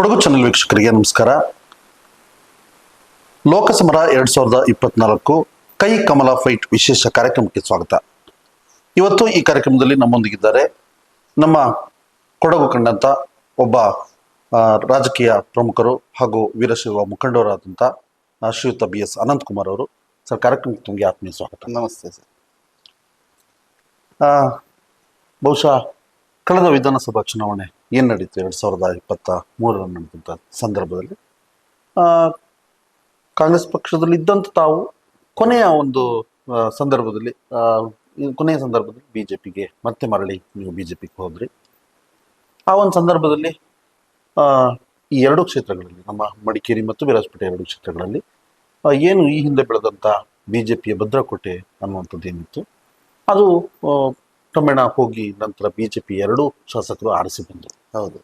Kodagu channel ವೀಕ್ಷಕರಿಗೆ ನಮಸ್ಕಾರ. ಲೋಕಸಮರ 2024 ಕೈ ಕಮಲ ಫೈಟ್ ವಿಶೇಷ ಕಾರ್ಯಕ್ರಮಕ್ಕೆ ಸ್ವಾಗತ. ಇವತ್ತು ಈ ಕಾರ್ಯಕ್ರಮದಲ್ಲಿ ನಮ್ಮೊಂದಿಗಿದ್ದಾರೆ ನಮ್ಮ ಕೊಡಗು ಕಂಡಂತ ಒಬ್ಬ ರಾಜಕೀಯ ಪ್ರಮುಖರು ಹಾಗೂ ವೀರಶೈವ ಮುಖಂಡರಾದಂಥ ಶ್ರೀಯುತ BS ಅನಂತಕುಮಾರ್ ಅವರು. ಸರ್, ಕಾರ್ಯಕ್ರಮಕ್ಕೆ ತಮಗೆ ಆತ್ಮೀಯ ಸ್ವಾಗತ. ನಮಸ್ತೆ ಸರ್. ಬಹುಶಃ ಕಳೆದ ವಿಧಾನಸಭಾ ಚುನಾವಣೆ ಏನು ನಡೀತು 2023 ನಡೆದಂಥ ಸಂದರ್ಭದಲ್ಲಿ ಕಾಂಗ್ರೆಸ್ ಪಕ್ಷದಲ್ಲಿ ಇದ್ದಂಥ ತಾವು ಕೊನೆಯ ಸಂದರ್ಭದಲ್ಲಿ ಬಿಜೆಪಿಗೆ ಮತ್ತೆ ಮರಳಿ ನೀವು ಬಿಜೆಪಿಗೆ ಹೋದ್ರಿ. ಆ ಒಂದು ಸಂದರ್ಭದಲ್ಲಿ ಈ ಎರಡು ಕ್ಷೇತ್ರಗಳಲ್ಲಿ, ನಮ್ಮ ಮಡಿಕೇರಿ ಮತ್ತು ವಿರಾಜಪೇಟೆ ಎರಡು ಕ್ಷೇತ್ರಗಳಲ್ಲಿ ಏನು ಈ ಹಿಂದೆ ಬೆಳೆದಂಥ ಬಿಜೆಪಿಯ ಭದ್ರಕೋಟೆ ಅನ್ನುವಂಥದ್ದು ಏನಿತ್ತು, ಅದು ಕ್ರಮೇಣ ಹೋಗಿ ನಂತರ ಬಿಜೆಪಿ ಎರಡೂ ಶಾಸಕರು ಆರಿಸಿ ಬಂದರು. ಹೌದು.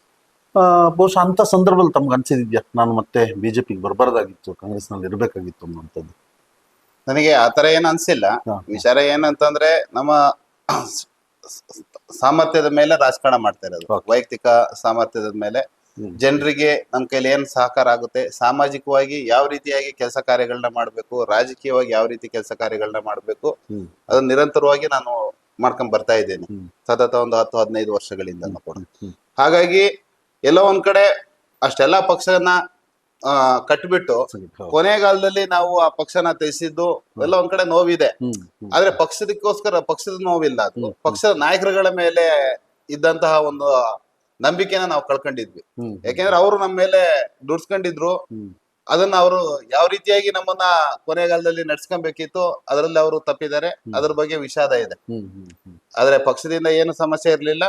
ಬಹುಶಃ ಅಂಥ ಸಂದರ್ಭದಲ್ಲಿ ತಮ್ಗೆ ಅನ್ಸಿದ್ಯಾ, ನಾನು ಮತ್ತೆ ಬಿಜೆಪಿಗೆ ಬರಬಾರ್ದಾಗಿತ್ತು, ಕಾಂಗ್ರೆಸ್ನಲ್ಲಿ ಇರಬೇಕಾಗಿತ್ತು ಅನ್ನುವಂಥದ್ದು? ನನಗೆ ಆತರ ಏನು ಅನ್ಸಿಲ್ಲ. ವಿಚಾರ ಏನಂತಂದ್ರೆ, ನಮ್ಮ ಸಾಮರ್ಥ್ಯದ ಮೇಲೆ ರಾಜಕಾರಣ ಮಾಡ್ತಾ ಇರೋದು, ವೈಯಕ್ತಿಕ ಸಾಮರ್ಥ್ಯದ ಮೇಲೆ. ಜನರಿಗೆ ನಮ್ಮ ಕೈಲಿ ಏನ್ ಸಹಕಾರ ಆಗುತ್ತೆ, ಸಾಮಾಜಿಕವಾಗಿ ಯಾವ ರೀತಿಯಾಗಿ ಕೆಲಸ ಕಾರ್ಯಗಳನ್ನ ಮಾಡ್ಬೇಕು, ರಾಜಕೀಯವಾಗಿ ಯಾವ ರೀತಿ ಕೆಲಸ ಕಾರ್ಯಗಳನ್ನ ಮಾಡ್ಬೇಕು, ಅದನ್ನ ನಿರಂತರವಾಗಿ ನಾನು ಮಾಡ್ಕೊಂಡ್ ಬರ್ತಾ ಇದ್ದೇನೆ ಸತತ ಒಂದು 10-15 ವರ್ಷಗಳಿಂದ ಕೂಡ. ಹಾಗಾಗಿ ಎಲ್ಲೋ ಒಂದ್ ಕಡೆ ಅಷ್ಟೆಲ್ಲಾ ಪಕ್ಷನ ಕಟ್ಬಿಟ್ಟು ಕೊನೆಗಾಲದಲ್ಲಿ ನಾವು ಆ ಪಕ್ಷನ ತ್ಯಜಿಸಿದ್ದು ಎಲ್ಲ ಒಂದ್ ಕಡೆ ನೋವಿದೆ. ಆದ್ರೆ ಪಕ್ಷದ ನೋವಿಲ್ಲ, ಅದು ಪಕ್ಷದ ನಾಯಕರುಗಳ ಮೇಲೆ ಇದ್ದಂತಹ ಒಂದು ನಂಬಿಕೆನ ನಾವು ಕಳ್ಕೊಂಡಿದ್ವಿ. ಯಾಕೆಂದ್ರೆ ಅವರು ನಮ್ಮ ಮೇಲೆ ದುಡ್ಸ್ಕೊಂಡಿದ್ರು. ಅದನ್ನ ಅವರು ಯಾವ ರೀತಿಯಾಗಿ ನಮ್ಮನ್ನ ಕೊನೆಗಾಲದಲ್ಲಿ ನಡ್ಸ್ಕೊಬೇಕಿತ್ತು, ಅದರಲ್ಲಿ ಅವರು ತಪ್ಪಿದ್ದಾರೆ. ಅದ್ರ ಬಗ್ಗೆ ವಿಷಾದ ಇದೆ. ಆದ್ರೆ ಪಕ್ಷದಿಂದ ಏನು ಸಮಸ್ಯೆ ಇರ್ಲಿಲ್ಲ.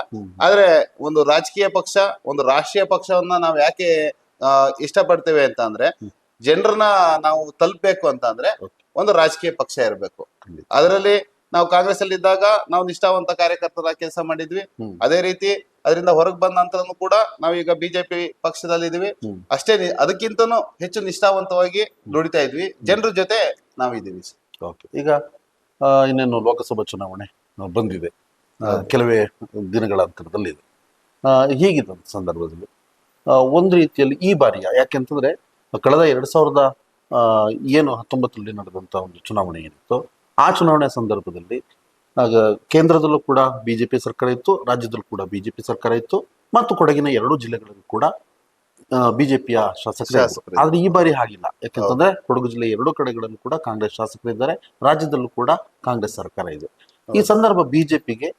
ಆದ್ರೆ ಒಂದು ರಾಜಕೀಯ ಪಕ್ಷ, ಒಂದು ರಾಷ್ಟ್ರೀಯ ಪಕ್ಷವನ್ನ ನಾವು ಯಾಕೆ ಇಷ್ಟಪಡ್ತೇವೆ ಅಂತ ಅಂದ್ರೆ, ಜನರನ್ನ ನಾವು ತಲುಪಬೇಕು ಅಂತ ಅಂದ್ರೆ ಒಂದು ರಾಜಕೀಯ ಪಕ್ಷ ಇರಬೇಕು. ಅದರಲ್ಲಿ ನಾವು ಕಾಂಗ್ರೆಸ್ ಅಲ್ಲಿ ಇದ್ದಾಗ ನಾವು ನಿಷ್ಠಾವಂತ ಕಾರ್ಯಕರ್ತರ ಕೆಲಸ ಮಾಡಿದ್ವಿ. ಅದೇ ರೀತಿ ಅದರಿಂದ ಹೊರಗೆ ಬಂದ ನಂತರನು ಕೂಡ ನಾವೀಗ ಬಿಜೆಪಿ ಪಕ್ಷದಲ್ಲಿ ಇದೀವಿ. ಅಷ್ಟೇ, ಅದಕ್ಕಿಂತನೂ ಹೆಚ್ಚು ನಿಷ್ಠಾವಂತವಾಗಿ ದುಡಿತಾ ಇದ್ವಿ. ಜನರ ಜೊತೆ ನಾವಿದ್ದೀವಿ. ಈಗ ಇನ್ನೇನು ಲೋಕಸಭಾ ಚುನಾವಣೆ ಬಂದಿದೆ, ಕೆಲವೇ ದಿನಗಳ ಅಂತರದಲ್ಲಿ ಇದೆ. ಹೀಗಿದ್ದ ಸಂದರ್ಭದಲ್ಲಿ ಒಂದು ರೀತಿಯಲ್ಲಿ ಈ ಬಾರಿಯ, ಯಾಕೆಂತಂದ್ರೆ ಕಳೆದ 2019 ನಡೆದಂತ ಒಂದು ಚುನಾವಣೆ ಏನಿತ್ತು, ಆ ಚುನಾವಣೆ ಸಂದರ್ಭದಲ್ಲಿ ಕೇಂದ್ರದಲ್ಲೂ ಕೂಡ ಬಿಜೆಪಿ ಸರ್ಕಾರ ಇತ್ತು, ರಾಜ್ಯದಲ್ಲೂ ಕೂಡ ಬಿಜೆಪಿ ಸರ್ಕಾರ ಇತ್ತು, ಮತ್ತು ಕೊಡಗಿನ 2 ಜಿಲ್ಲೆಗಳಲ್ಲೂ ಕೂಡ ಬಿಜೆಪಿಯ ಶಾಸಕರು. ಆದ್ರೆ ಈ ಬಾರಿ ಹಾಗಿಲ್ಲ. ಯಾಕೆಂತಂದ್ರೆ ಕೊಡಗು ಜಿಲ್ಲೆ 2 ಕಡೆಗಳಲ್ಲೂ ಕೂಡ ಕಾಂಗ್ರೆಸ್ ಶಾಸಕರಿದ್ದಾರೆ, ರಾಜ್ಯದಲ್ಲೂ ಕೂಡ ಕಾಂಗ್ರೆಸ್ ಸರ್ಕಾರ ಇದೆ. ಈ ಸಂದರ್ಭ ಬಿಜೆಪಿಗೆ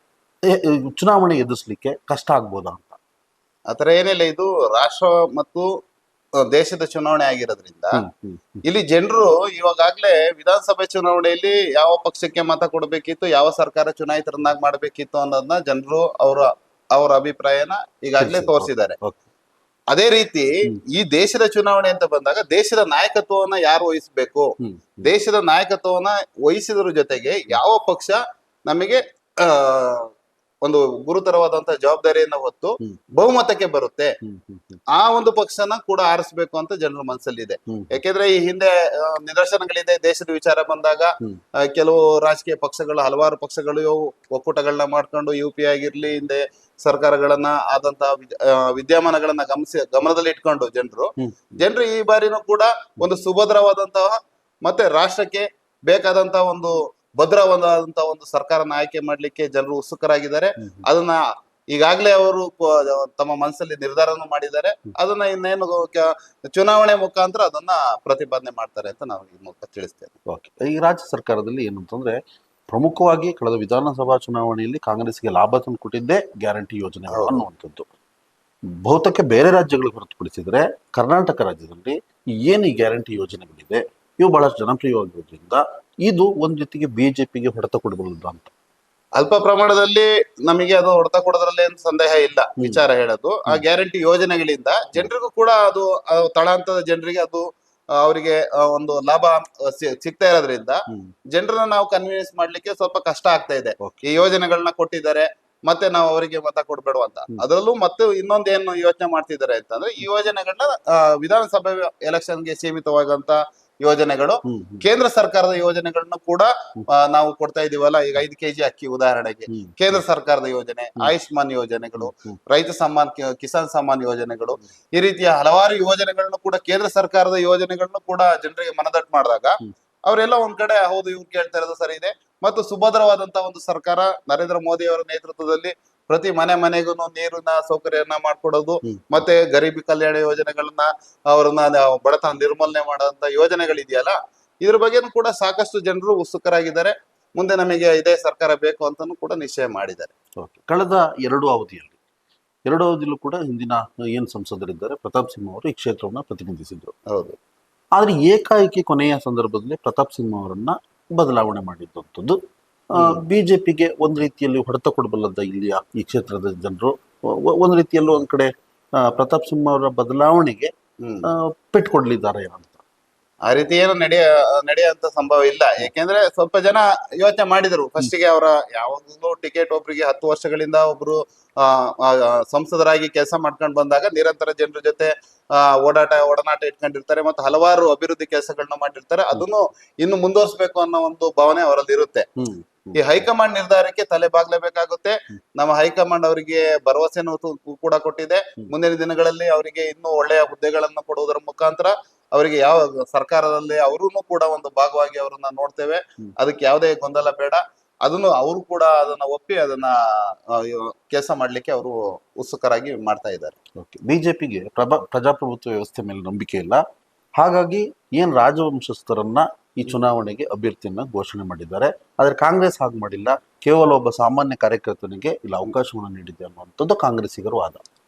ಚುನಾವಣೆ ಎದುರಿಸಲಿಕ್ಕೆ ಕಷ್ಟ ಆಗ್ಬೋದಾ ಅಂತ? ಆತರ ಏನಿಲ್ಲ. ಇದು ರಾಷ್ಟ್ರ ಮತ್ತು ದೇಶದ ಚುನಾವಣೆ ಆಗಿರೋದ್ರಿಂದ ಇಲ್ಲಿ ಜನರು ಇವಾಗಲೇ ವಿಧಾನಸಭೆ ಚುನಾವಣೆಯಲ್ಲಿ ಯಾವ ಪಕ್ಷಕ್ಕೆ ಮತ ಕೊಡಬೇಕಿತ್ತು, ಯಾವ ಸರ್ಕಾರ ಚುನಾಯಿತರನ್ನಾಗಿ ಮಾಡ್ಬೇಕಿತ್ತು ಅನ್ನೋದನ್ನ ಜನರು ಅವರ ಅಭಿಪ್ರಾಯನ ಈಗಾಗಲೇ ತೋರಿಸಿದ್ದಾರೆ. ಅದೇ ರೀತಿ ಈ ದೇಶದ ಚುನಾವಣೆ ಅಂತ ಬಂದಾಗ ದೇಶದ ನಾಯಕತ್ವವನ್ನ ಯಾರು ವಹಿಸ್ಬೇಕು, ದೇಶದ ನಾಯಕತ್ವವನ್ನ ವಹಿಸಿದ್ರ ಜೊತೆಗೆ ಯಾವ ಪಕ್ಷ ನಮಗೆ ಒಂದು ಗುರುತರವಾದಂತಹ ಜವಾಬ್ದಾರಿಯನ್ನ ಹೊತ್ತು ಬಹುಮತಕ್ಕೆ ಬರುತ್ತೆ, ಆ ಒಂದು ಪಕ್ಷನ ಕೂಡ ಆರಿಸ್ಬೇಕು ಅಂತ ಜನರ ಮನಸ್ಸಲ್ಲಿ ಇದೆ. ಯಾಕೆಂದ್ರೆ ಈ ಹಿಂದೆ ನಿದರ್ಶನಗಳಿದೆ. ದೇಶದ ವಿಚಾರ ಬಂದಾಗ ಕೆಲವು ರಾಜಕೀಯ ಪಕ್ಷಗಳು, ಹಲವಾರು ಪಕ್ಷಗಳು ಒಕ್ಕೂಟಗಳನ್ನ ಮಾಡ್ಕೊಂಡು UP ಆಗಿರ್ಲಿ, ಹಿಂದೆ ಸರ್ಕಾರಗಳನ್ನ ಆದಂತಹ ವಿದ್ಯಮಾನಗಳನ್ನ ಗಮನದಲ್ಲಿ ಇಟ್ಕೊಂಡು ಜನರು ಈ ಬಾರಿನೂ ಕೂಡ ಒಂದು ಸುಭದ್ರವಾದಂತಹ ಮತ್ತೆ ರಾಷ್ಟ್ರಕ್ಕೆ ಬೇಕಾದಂತಹ ಒಂದು ಭದ್ರವಾದಂತಹ ಒಂದು ಸರ್ಕಾರನ ಆಯ್ಕೆ ಮಾಡ್ಲಿಕ್ಕೆ ಜನರು ಉತ್ಸುಕರಾಗಿದ್ದಾರೆ. ಅದನ್ನ ಈಗಾಗಲೇ ಅವರು ತಮ್ಮ ಮನಸ್ಸಲ್ಲಿ ನಿರ್ಧಾರನೂ ಮಾಡಿದ್ದಾರೆ. ಅದನ್ನ ಇನ್ನೇನು ಚುನಾವಣೆ ಮುಖಾಂತರ ಅದನ್ನ ಪ್ರತಿಪಾದನೆ ಮಾಡ್ತಾರೆ ಅಂತ ನಾವು ಈ ಮೂಲಕ ತಿಳಿಸ್ತೇವೆ. ಈ ರಾಜ್ಯ ಸರ್ಕಾರದಲ್ಲಿ ಏನು ಅಂತಂದ್ರೆ, ಪ್ರಮುಖವಾಗಿ ಕಳೆದ ವಿಧಾನಸಭಾ ಚುನಾವಣೆಯಲ್ಲಿ ಕಾಂಗ್ರೆಸ್ಗೆ ಲಾಭ ತಂದು ಕೊಟ್ಟಿದ್ದೇ ಗ್ಯಾರಂಟಿ ಯೋಜನೆ ಅನ್ನುವಂಥದ್ದು. ಬಹುತೇಕ ಬೇರೆ ರಾಜ್ಯಗಳಿಗೆ ಹೊರತುಪಡಿಸಿದ್ರೆ ಕರ್ನಾಟಕ ರಾಜ್ಯದಲ್ಲಿ ಏನು ಈ ಗ್ಯಾರಂಟಿ ಯೋಜನೆಗಳಿದೆ, ಇವು ಬಹಳಷ್ಟು ಜನಪ್ರಿಯವಾಗಿರೋದ್ರಿಂದ ಇದು ಒಂದ್ ರೀತಿಗೆ ಬಿಜೆಪಿಗೆ ಹೊಡೆತ ಕೊಡಬಹುದು ಅಂತ. ಅಲ್ಪ ಪ್ರಮಾಣದಲ್ಲಿ ನಮಗೆ ಅದು ಹೊಡೆತ ಕೊಡೋದ್ರಲ್ಲಿ ಏನು ಸಂದೇಹ ಇಲ್ಲ. ವಿಚಾರ ಹೇಳೋದು, ಆ ಗ್ಯಾರಂಟಿ ಯೋಜನೆಗಳಿಂದ ಜನರಿಗೂ ಕೂಡ ಅದು ತಳಹಂತದ ಜನರಿಗೆ ಅದು ಅವರಿಗೆ ಒಂದು ಲಾಭ ಸಿಗ್ತಾ ಇರೋದ್ರಿಂದ ಜನರನ್ನ ನಾವು ಕನ್ವಿನ್ಸ್ ಮಾಡ್ಲಿಕ್ಕೆ ಸ್ವಲ್ಪ ಕಷ್ಟ ಆಗ್ತಾ ಇದೆ. ಈ ಯೋಜನೆಗಳನ್ನ ಕೊಟ್ಟಿದ್ದಾರೆ, ಮತ್ತೆ ನಾವು ಅವರಿಗೆ ಮತ ಕೊಡ್ಬೇಡ ಅಂತ. ಅದರಲ್ಲೂ ಮತ್ತೆ ಇನ್ನೊಂದೇನು ಯೋಚನೆ ಮಾಡ್ತಿದ್ದಾರೆ ಅಂತಂದ್ರೆ, ಈ ಯೋಜನೆಗಳನ್ನ ವಿಧಾನಸಭೆ ಎಲೆಕ್ಷನ್ಗೆ ಸೀಮಿತವಾಗಂತ ಯೋಜನೆಗಳು, ಹ್ಮ್ ಹ್ಮ್ ಕೇಂದ್ರ ಸರ್ಕಾರದ ಯೋಜನೆಗಳನ್ನ ಕೂಡ ನಾವು ಕೊಡ್ತಾ ಇದೀವಲ್ಲ. ಈಗ 5 ಕೆಜಿ ಅಕ್ಕಿ ಉದಾಹರಣೆಗೆ ಹ್ಮ್ ಕೇಂದ್ರ ಸರ್ಕಾರದ ಯೋಜನೆ, ಆಯುಷ್ಮಾನ್ ಯೋಜನೆಗಳು, ಹ್ಮ್ ರೈತ ಸಮ್ಮಾನ್, ಕಿಸಾನ್ ಸಮ್ಮಾನ್ ಯೋಜನೆಗಳು, ಈ ರೀತಿಯ ಹಲವಾರು ಯೋಜನೆಗಳನ್ನು ಕೂಡ ಕೇಂದ್ರ ಸರ್ಕಾರದ ಯೋಜನೆಗಳನ್ನು ಕೂಡ ಜನರಿಗೆ ಮನದಟ್ಟು ಮಾಡಿದಾಗ ಹ್ಮ್ ಅವರೆಲ್ಲ ಒಂದ್ ಕಡೆ ಹೌದು ಇವ್ರು ಕೇಳ್ತಾ ಇರೋದು ಸರಿ ಇದೆ. ಮತ್ತು ಸುಭದ್ರವಾದಂತ ಒಂದು ಸರ್ಕಾರ ನರೇಂದ್ರ ಮೋದಿ ಅವರ ನೇತೃತ್ವದಲ್ಲಿ ಪ್ರತಿ ಮನೆ ಮನೆಗೂ ನೀರಿನ ಸೌಕರ್ಯನ ಮಾಡ್ಕೊಡೋದು, ಹ್ಮ್ ಮತ್ತೆ ಗರೀಬಿ ಕಲ್ಯಾಣ ಯೋಜನೆಗಳನ್ನ ಅವ್ರನ್ನ ಬಡತನ ನಿರ್ಮೂಲನೆ ಮಾಡುವಂತ ಯೋಜನೆಗಳಿದೆಯಲ್ಲ, ಇದ್ರ ಬಗ್ಗೆನೂ ಕೂಡ ಸಾಕಷ್ಟು ಜನರು ಉತ್ಸುಕರಾಗಿದ್ದಾರೆ. ಮುಂದೆ ನಮಗೆ ಇದೇ ಸರ್ಕಾರ ಬೇಕು ಅಂತಾನು ಕೂಡ ನಿಶ್ಚಯ ಮಾಡಿದ್ದಾರೆ. ಓಕೆ. ಕಳೆದ ಎರಡು ಅವಧಿಯಲ್ಲೂ ಕೂಡ ಹಿಂದಿನ ಏನ್ ಸಂಸದರಿದ್ದಾರೆ ಪ್ರತಾಪ್ ಸಿಂಹ ಅವರು ಈ ಕ್ಷೇತ್ರವನ್ನ ಪ್ರತಿನಿಧಿಸಿದ್ರು. ಹೌದು. ಆದ್ರೆ ಏಕಾಏಕಿ ಕೊನೆಯ ಸಂದರ್ಭದಲ್ಲಿ ಪ್ರತಾಪ್ ಸಿಂಹ ಅವರನ್ನ ಬದಲಾವಣೆ ಮಾಡಿದ್ದಂಥದ್ದು ಬಿಜೆಪಿಗೆ ಒಂದ್ ರೀತಿಯಲ್ಲಿ ಹೊಡೆತ ಕೊಡಬಲ್ಲದ ಇಲ್ಲಿಯ ಈ ಕ್ಷೇತ್ರದ ಜನರು ಒಂದ್ ರೀತಿಯಲ್ಲೂ ಒಂದ್ ಕಡೆ ಪ್ರತಾಪ್ ಸಿಂಹ ಅವರ ಬದಲಾವಣೆಗೆ ಹ್ಮ್ ಪೆಟ್ಟು ಕೊಡ್ಲಿದ್ದಾರೆ ಅಂತ. ಆ ರೀತಿ ಏನು ನಡೆಯುವಂತ ಸಂಭವ ಇಲ್ಲ. ಯಾಕೆಂದ್ರೆ ಸ್ವಲ್ಪ ಜನ ಯೋಚನೆ ಮಾಡಿದ್ರು ಫಸ್ಟಿಗೆ. ಅವರ ಯಾವಾಗಲೂ ಟಿಕೆಟ್ ಒಬ್ರಿಗೆ 10 ವರ್ಷಗಳಿಂದ ಒಬ್ರು ಸಂಸದರಾಗಿ ಕೆಲಸ ಮಾಡ್ಕೊಂಡು ಬಂದಾಗ ನಿರಂತರ ಜನರ ಜೊತೆ ಒಡನಾಟ ಇಟ್ಕೊಂಡಿರ್ತಾರೆ ಮತ್ತು ಹಲವಾರು ಅಭಿವೃದ್ಧಿ ಕೆಲಸಗಳನ್ನ ಮಾಡಿರ್ತಾರೆ. ಅದನ್ನು ಇನ್ನು ಮುಂದುವರಿಸಬೇಕು ಅನ್ನೋ ಒಂದು ಭಾವನೆ ಅವರಲ್ಲಿ ಇರುತ್ತೆ. ಈ ಹೈಕಮಾಂಡ್ ನಿರ್ಧಾರಕ್ಕೆ ತಲೆ ಬಾಗ್ಲೇಬೇಕಾಗುತ್ತೆ. ನಮ್ಮ ಹೈಕಮಾಂಡ್ ಅವರಿಗೆ ಭರವಸೆನೂ ಕೂಡ ಕೊಟ್ಟಿದೆ. ಮುಂದಿನ ದಿನಗಳಲ್ಲಿ ಅವರಿಗೆ ಇನ್ನೂ ಒಳ್ಳೆಯ ಹುದ್ದೆಗಳನ್ನು ಕೊಡುವುದರ ಮುಖಾಂತರ ಅವರಿಗೆ ಯಾವ ಸರ್ಕಾರದಲ್ಲಿ ಅವರೂ ಕೂಡ ಒಂದು ಭಾಗವಾಗಿ ಅವರನ್ನ ನೋಡ್ತೇವೆ. ಅದಕ್ಕೆ ಯಾವುದೇ ಗೊಂದಲ ಬೇಡ. ಅದನ್ನು ಅವರು ಕೂಡ ಅದನ್ನ ಒಪ್ಪಿ ಅದನ್ನ ಕೆಲಸ ಮಾಡ್ಲಿಕ್ಕೆ ಅವರು ಉತ್ಸುಕರಾಗಿ ಮಾಡ್ತಾ ಇದ್ದಾರೆ. ಬಿಜೆಪಿಗೆ ಪ್ರಜಾಪ್ರಭುತ್ವ ವ್ಯವಸ್ಥೆ ಮೇಲೆ ನಂಬಿಕೆ ಇಲ್ಲ. ಹಾಗಾಗಿ ಏನ್ ರಾಜವಂಶಸ್ಥರನ್ನ ಈ ಚುನಾವಣೆಗೆ ಅಭ್ಯರ್ಥಿಯನ್ನ ಘೋಷಣೆ ಮಾಡಿದ್ದಾರೆ. ಆದ್ರೆ ಕಾಂಗ್ರೆಸ್ ಹಾಗೆ ಮಾಡಿಲ್ಲ. ಕೇವಲ ಒಬ್ಬ ಸಾಮಾನ್ಯ ಕಾರ್ಯಕರ್ತನಿಗೆ ಇಲ್ಲಿ ಅವಕಾಶವನ್ನು ನೀಡಿದೆ ಅನ್ನುವಂಥದ್ದು ಕಾಂಗ್ರೆಸ್ಸಿಗರ ವಾದ.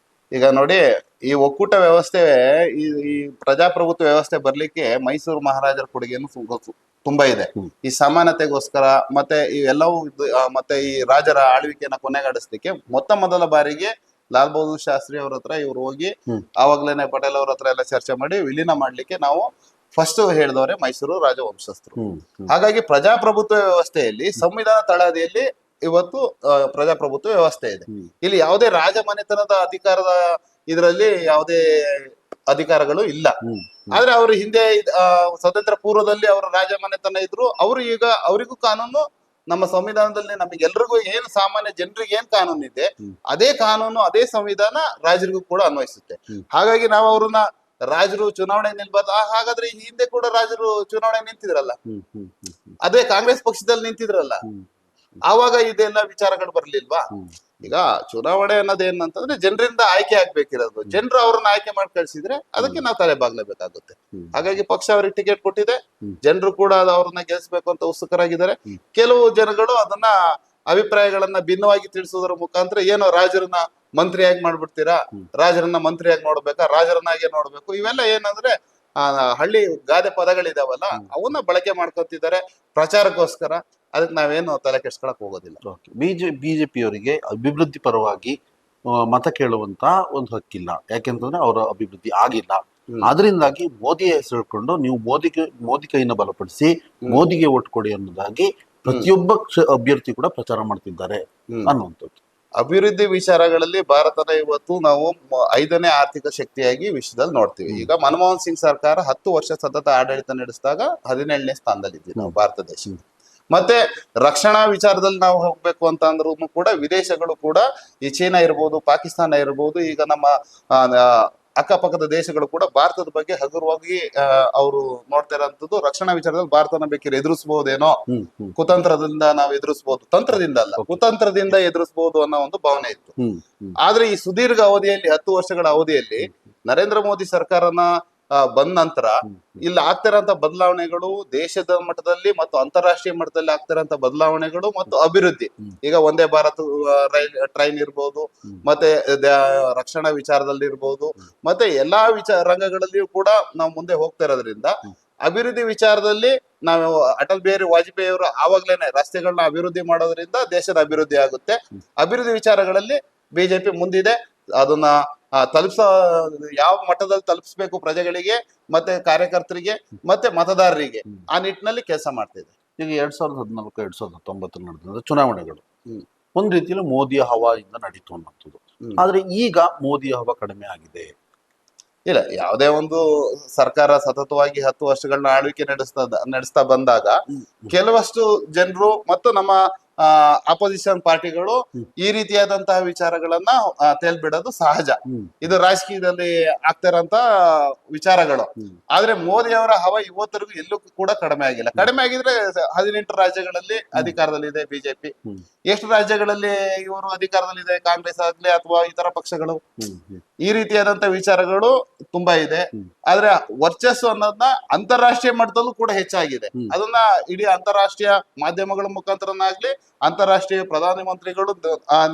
ಈಗ ನೋಡಿ, ಈ ಒಕ್ಕೂಟ ವ್ಯವಸ್ಥೆ, ಈ ಪ್ರಜಾಪ್ರಭುತ್ವ ವ್ಯವಸ್ಥೆ ಬರ್ಲಿಕ್ಕೆ ಮೈಸೂರು ಮಹಾರಾಜರ ಕೊಡುಗೆಯನ್ನು ತುಂಬಾ ಇದೆ. ಈ ಸಮಾನತೆಗೋಸ್ಕರ ಮತ್ತೆ ಇವೆಲ್ಲವೂ ಮತ್ತೆ ಈ ರಾಜರ ಆಳ್ವಿಕೆಯನ್ನ ಕೊನೆಗಾಣಿಸ್ಲಿಕ್ಕೆ ಮೊದಲ ಬಾರಿಗೆ ಲಾಲ್ ಬಹದ್ದೂರ್ ಶಾಸ್ತ್ರಿ ಅವ್ರ ಹತ್ರ ಇವ್ರು ಹೋಗಿ ಆವಾಗ್ಲೇನೆ ಪಟೇಲ್ ಅವ್ರ ಹತ್ರ ಎಲ್ಲ ಚರ್ಚೆ ಮಾಡಿ ವಿಲೀನ ಮಾಡ್ಲಿಕ್ಕೆ ನಾವು ಫಸ್ಟ್ ಹೇಳಿದವರೇ ಮೈಸೂರು ರಾಜವಂಶಸ್ಥರು. ಹಾಗಾಗಿ ಪ್ರಜಾಪ್ರಭುತ್ವ ವ್ಯವಸ್ಥೆಯಲ್ಲಿ ಸಂವಿಧಾನ ತಳಹದಿಯಲ್ಲಿ ಇವತ್ತು ಪ್ರಜಾಪ್ರಭುತ್ವ ವ್ಯವಸ್ಥೆ ಇದೆ. ಇಲ್ಲಿ ಯಾವುದೇ ರಾಜಮನೆತನದ ಅಧಿಕಾರದ ಇದರಲ್ಲಿ ಯಾವುದೇ ಅಧಿಕಾರಗಳು ಇಲ್ಲ. ಆದ್ರೆ ಅವರು ಹಿಂದೆ ಸ್ವತಂತ್ರ ಪೂರ್ವದಲ್ಲಿ ಅವರ ರಾಜಮನೆತನ ಇದ್ರು. ಅವರು ಈಗ ಅವರಿಗೂ ಕಾನೂನು ನಮ್ಮ ಸಂವಿಧಾನದಲ್ಲಿ ನಮಗೆಲ್ರಿಗೂ ಏನು ಸಾಮಾನ್ಯ ಜನರಿಗೆ ಏನ್ ಕಾನೂನು ಇದೆ ಅದೇ ಕಾನೂನು ಅದೇ ಸಂವಿಧಾನ ರಾಜರಿಗೂ ಕೂಡ ಅನ್ವಯಿಸುತ್ತೆ. ಹಾಗಾಗಿ ನಾವು ಅವ್ರನ್ನ ರಾಜರು ಚುನಾವಣೆ ನಿಲ್ಬಾರ್ದು. ಹಾಗಾದ್ರೆ ಈ ಹಿಂದೆ ಕೂಡ ರಾಜರು ಚುನಾವಣೆ ನಿಂತಿದ್ರಲ್ಲ, ಅದೇ ಕಾಂಗ್ರೆಸ್ ಪಕ್ಷದಲ್ಲಿ ನಿಂತಿದ್ರಲ್ಲ, ಆವಾಗ ಇದೆಲ್ಲ ವಿಚಾರಗಳು ಬರ್ಲಿಲ್ವಾ? ಈಗ ಚುನಾವಣೆ ಅನ್ನೋದೇನಂತಂದ್ರೆ ಜನರಿಂದ ಆಯ್ಕೆ ಆಗ್ಬೇಕಿರೋದು. ಜನರು ಅವ್ರನ್ನ ಆಯ್ಕೆ ಮಾಡಿ ಕಳ್ಸಿದ್ರೆ ಅದಕ್ಕೆ ನಾವು ತಲೆ ಬಾಗ್ಲೇಬೇಕಾಗುತ್ತೆ. ಹಾಗಾಗಿ ಪಕ್ಷ ಅವ್ರಿಗೆ ಟಿಕೆಟ್ ಕೊಟ್ಟಿದೆ. ಜನರು ಕೂಡ ಅವ್ರನ್ನ ಗೆಲ್ಸ್ಬೇಕು ಅಂತ ಉತ್ಸುಕರಾಗಿದ್ದಾರೆ. ಕೆಲವು ಜನಗಳು ಅದನ್ನ ಅಭಿಪ್ರಾಯಗಳನ್ನ ಭಿನ್ನವಾಗಿ ತಿಳಿಸೋದ್ರ ಮುಖಾಂತರ ಏನೋ ರಾಜರನ್ನ ಮಂತ್ರಿಯಾಗಿ ಮಾಡ್ಬಿಡ್ತೀರಾ, ರಾಜರನ್ನ ಮಂತ್ರಿಯಾಗಿ ನೋಡ್ಬೇಕಾ, ರಾಜರನ್ನಾಗೆ ನೋಡ್ಬೇಕು, ಇವೆಲ್ಲ ಏನಂದ್ರೆ ಹಳ್ಳಿ ಗಾದೆ ಪದಗಳಿದಾವಲ್ಲ ಅವನ್ನ ಬಳಕೆ ಮಾಡ್ಕೊತಿದ್ದಾರೆ ಪ್ರಚಾರಕ್ಕೋಸ್ಕರ. ಅದಕ್ಕೆ ನಾವೇನು ತಲೆ ಕೆಡ್ಸ್ಕೊಳಕ್ ಹೋಗೋದಿಲ್ಲ. ಬಿಜೆಪಿಯವರಿಗೆ ಅಭಿವೃದ್ಧಿ ಪರವಾಗಿ ಮತ ಕೇಳುವಂತ ಒಂದು ಹಕ್ಕಿಲ್ಲ. ಯಾಕೆಂತಂದ್ರೆ ಅವರ ಅಭಿವೃದ್ಧಿ ಆಗಿಲ್ಲ. ಅದರಿಂದಾಗಿ ಮೋದಿ ಹೆಸರು ಹೇಳ್ಕೊಂಡು ನೀವು ಮೋದಿ ಕೈನ ಬಲಪಡಿಸಿ ಮೋದಿಗೆ ಓಟ್ ಕೊಡಿ ಅನ್ನೋದಾಗಿ ಪ್ರತಿಯೊಬ್ಬ ಅಭ್ಯರ್ಥಿ ಕೂಡ ಪ್ರಚಾರ ಮಾಡ್ತಿದ್ದಾರೆ ಅನ್ನುವಂಥದ್ದು. ಅಭಿವೃದ್ಧಿ ವಿಚಾರಗಳಲ್ಲಿ ಭಾರತದ ಇವತ್ತು ನಾವು 5ನೇ ಆರ್ಥಿಕ ಶಕ್ತಿಯಾಗಿ ವಿಶ್ವದಲ್ಲಿ ನೋಡ್ತೀವಿ. ಈಗ ಮನಮೋಹನ್ ಸಿಂಗ್ ಸರ್ಕಾರ 10 ವರ್ಷ ಸತತ ಆಡಳಿತ ನಡೆಸಿದಾಗ 17ನೇ ಸ್ಥಾನದಲ್ಲಿದ್ದೀವಿ ನಾವು ಭಾರತ ದೇಶ. ಮತ್ತೆ ರಕ್ಷಣಾ ವಿಚಾರದಲ್ಲಿ ನಾವು ಹೋಗ್ಬೇಕು ಅಂತ ಅಂದ್ರೂ ಕೂಡ ವಿದೇಶಗಳು ಕೂಡ ಈ ಚೀನಾ ಇರ್ಬೋದು, ಪಾಕಿಸ್ತಾನ ಇರ್ಬೋದು, ಈಗ ನಮ್ಮ ಅಕ್ಕಪಕ್ಕದ ದೇಶಗಳು ಕೂಡ ಭಾರತದ ಬಗ್ಗೆ ಹಗುರವಾಗಿ ಅವರು ನೋಡ್ತಾ ಇರೋಂಥದ್ದು. ರಕ್ಷಣಾ ವಿಚಾರದಲ್ಲಿ ಭಾರತನ ಬೇಕಿದ್ರೆ ಎದುರಿಸಬಹುದೇನೋ, ಕುತಂತ್ರದಿಂದ ನಾವು ಎದುರಿಸಬಹುದು, ತಂತ್ರದಿಂದ ಅಲ್ಲ ಕುತಂತ್ರದಿಂದ ಎದುರಿಸಬಹುದು ಅನ್ನೋ ಒಂದು ಭಾವನೆ ಇತ್ತು. ಆದ್ರೆ ಈ ಸುದೀರ್ಘ ಅವಧಿಯಲ್ಲಿ 10 ವರ್ಷಗಳ ಅವಧಿಯಲ್ಲಿ ನರೇಂದ್ರ ಮೋದಿ ಸರ್ಕಾರನ ಬಂದ ನಂತರ ಇಲ್ಲಿ ಆಗ್ತಿರೋಂಥ ಬದಲಾವಣೆಗಳು ದೇಶದ ಮಟ್ಟದಲ್ಲಿ ಮತ್ತು ಅಂತಾರಾಷ್ಟ್ರೀಯ ಮಟ್ಟದಲ್ಲಿ ಆಗ್ತಿರೋಂಥ ಬದಲಾವಣೆಗಳು ಮತ್ತು ಅಭಿವೃದ್ಧಿ, ಈಗ ಒಂದೇ ಭಾರತ್ ಟ್ರೈನ್ ಇರ್ಬೋದು, ಮತ್ತೆ ರಕ್ಷಣಾ ವಿಚಾರದಲ್ಲಿ ಇರ್ಬೋದು, ಮತ್ತೆ ಎಲ್ಲಾ ರಂಗಗಳಲ್ಲಿಯೂ ಕೂಡ ನಾವು ಮುಂದೆ ಹೋಗ್ತಾ ಇರೋದ್ರಿಂದ ಅಭಿವೃದ್ಧಿ ವಿಚಾರದಲ್ಲಿ ನಾವು ಅಟಲ್ ಬಿಹಾರಿ ವಾಜಪೇಯಿ ಅವರು ಆವಾಗ್ಲೇನೆ ರಸ್ತೆಗಳನ್ನ ಅಭಿವೃದ್ಧಿ ಮಾಡೋದ್ರಿಂದ ದೇಶದ ಅಭಿವೃದ್ಧಿ ಆಗುತ್ತೆ. ಅಭಿವೃದ್ಧಿ ವಿಚಾರಗಳಲ್ಲಿ ಬಿಜೆಪಿ ಮುಂದಿದೆ. ಅದನ್ನ ಯಾವ ಮಟ್ಟದಲ್ಲಿ ತಲುಪಿಸ್ಬೇಕು ಪ್ರಜೆಗಳಿಗೆ ಮತ್ತೆ ಕಾರ್ಯಕರ್ತರಿಗೆ ಮತ್ತೆ ಮತದಾರರಿಗೆ, ಆ ನಿಟ್ಟಿನಲ್ಲಿ ಕೆಲಸ ಮಾಡ್ತಿದೆ. ಈಗ 2014 2019 ನಡೆದ ಚುನಾವಣೆಗಳು ಒಂದ್ ರೀತಿಯಲ್ಲಿ ಮೋದಿಯ ಹವಾ ಇಂದ ನಡೀತು ಅನ್ನೋದು. ಆದ್ರೆ ಈಗ ಮೋದಿಯ ಹವಾ ಕಡಿಮೆ ಆಗಿದೆ. ಇಲ್ಲ, ಯಾವುದೇ ಒಂದು ಸರ್ಕಾರ ಸತತವಾಗಿ 10 ವರ್ಷಗಳನ್ನ ಆಳ್ವಿಕೆ ನಡೆಸ್ತಾ ಬಂದಾಗ ಕೆಲವಷ್ಟು ಜನರು ಮತ್ತು ನಮ್ಮ ಅಪೋಸಿಷನ್ ಪಾರ್ಟಿಗಳು ಈ ರೀತಿಯಾದಂತಹ ವಿಚಾರಗಳನ್ನ ತೇಲ್ಬಿಡೋದು ಸಹಜ. ಇದು ರಾಜಕೀಯದಲ್ಲಿ ಆಗ್ತಿರೋಂತ ವಿಚಾರಗಳು. ಆದ್ರೆ ಮೋದಿ ಅವರ ಹವ ಇವತ್ತರೆಗೂ ಎಲ್ಲೂ ಕೂಡ ಕಡಿಮೆ ಆಗಿಲ್ಲ. ಕಡಿಮೆ ಆಗಿದ್ರೆ 18 ರಾಜ್ಯಗಳಲ್ಲಿ ಅಧಿಕಾರದಲ್ಲಿದೆ ಬಿಜೆಪಿ. ಎಷ್ಟು ರಾಜ್ಯಗಳಲ್ಲಿ ಇವರು ಅಧಿಕಾರದಲ್ಲಿದೆ, ಕಾಂಗ್ರೆಸ್ ಆಗ್ಲಿ ಅಥವಾ ಇತರ ಪಕ್ಷಗಳು. ಈ ರೀತಿಯಾದಂತ ವಿಚಾರಗಳು ತುಂಬಾ ಇದೆ. ಆದ್ರೆ ವರ್ಚಸ್ಸು ಅನ್ನೋದನ್ನ ಅಂತಾರಾಷ್ಟ್ರೀಯ ಮಟ್ಟದಲ್ಲೂ ಕೂಡ ಹೆಚ್ಚಾಗಿದೆ. ಅದನ್ನ ಇಡೀ ಅಂತಾರಾಷ್ಟ್ರೀಯ ಮಾಧ್ಯಮಗಳ ಮುಖಾಂತರನಾಗ್ಲಿ, ಅಂತಾರಾಷ್ಟ್ರೀಯ ಪ್ರಧಾನ ಮಂತ್ರಿಗಳು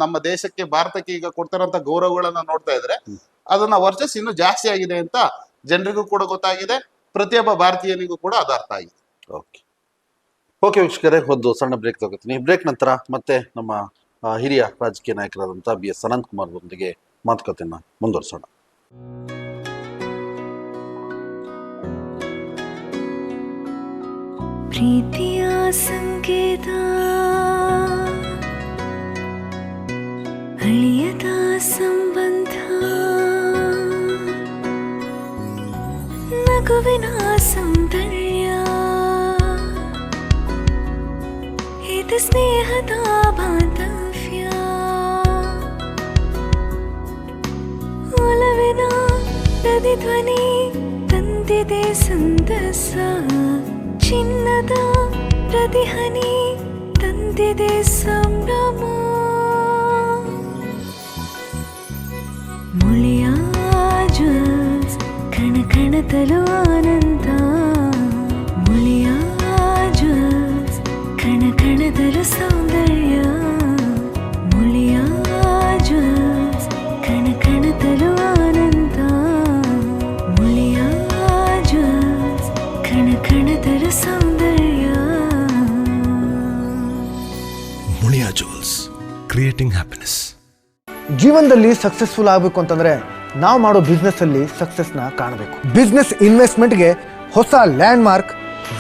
ನಮ್ಮ ದೇಶಕ್ಕೆ, ಭಾರತಕ್ಕೆ ಈಗ ಕೊಡ್ತಾರಂತ ಗೌರವಗಳನ್ನ ನೋಡ್ತಾ ಇದ್ರೆ ಅದನ್ನ ವರ್ಚಸ್ ಇನ್ನೂ ಜಾಸ್ತಿ ಆಗಿದೆ ಅಂತ ಜನರಿಗೂ ಕೂಡ ಗೊತ್ತಾಗಿದೆ. ಪ್ರತಿಯೊಬ್ಬ ಭಾರತೀಯನಿಗೂ ಕೂಡ ಅದು ಅರ್ಥ ಆಗಿದೆ. ಓಕೆ ವೀಕ್ಷಕರೇ, ಒಂದು ಸಣ್ಣ ಬ್ರೇಕ್ ತಗೋತೀನಿ. ಬ್ರೇಕ್ ನಂತರ ಮತ್ತೆ ನಮ್ಮ ಹಿರಿಯ ರಾಜಕೀಯ ನಾಯಕರಾದಂತಹ BS ಅನಂತಕುಮಾರ್ ಅವರೊಂದಿಗೆ ಮಾತುಕತೆಯನ್ನ ಮುಂದುವರಿಸೋಣ. ಪ್ರೀತಿಯ ಸಂಕೇತ, ಅಳಿಯದ ಸಂಬಂಧ, ನಗುವಿನ ಸೌಂದರ್ಯ, ಇದು ಸ್ನೇಹದ ಬಾಂಧವ್ಯ, ಒಲವಿನ ಪ್ರತಿಧ್ವನಿ ತಂದಿದೆ ಸಂತಸ, ಚಿನ್ನದ ಪ್ರತಿಹನಿ ತಂದಿದೆ ಸಂಭ್ರಮ, ಮುಳಿಯ ಜ್ಯೂಸ್ ಕಣ ಕಣದಲು ಆನಂದ, ಮುಳಿಯ ಜ್ಯೂಸ್ ಕಣ ಕಣದಲು ಸೌಂದರ್ಯ, ಮುಳಿಯ ಜ್ಯೂಸ್ ಕಣ ಕಣದಲು ಆನಂದ, ಮುಳಿಯ ಜ್ಯೂಸ್ ಕಣ ಕಣದಲು ಸೌಂದರ್ಯ. ಮುಳಿಯಾ ಜ್ಯೂಸ್, ಕ್ರಿಯೇಟಿಂಗ್ ಹ್ಯಾಪಿನೆಸ್. ಜೀವನದಲ್ಲಿ ಸಕ್ಸಸ್ಫುಲ್ ಆಗಬೇಕು ಅಂತಂದ್ರೆ ನಾವು ಮಾಡೋ ಬಿಸ್ನೆಸ್ ಅಲ್ಲಿ ಸಕ್ಸಸ್ನ ಕಾಣಬೇಕು. ಬಿಸ್ನೆಸ್ ಇನ್ವೆಸ್ಟ್ಮೆಂಟ್ಗೆ ಹೊಸ ಲ್ಯಾಂಡ್ ಮಾರ್ಕ್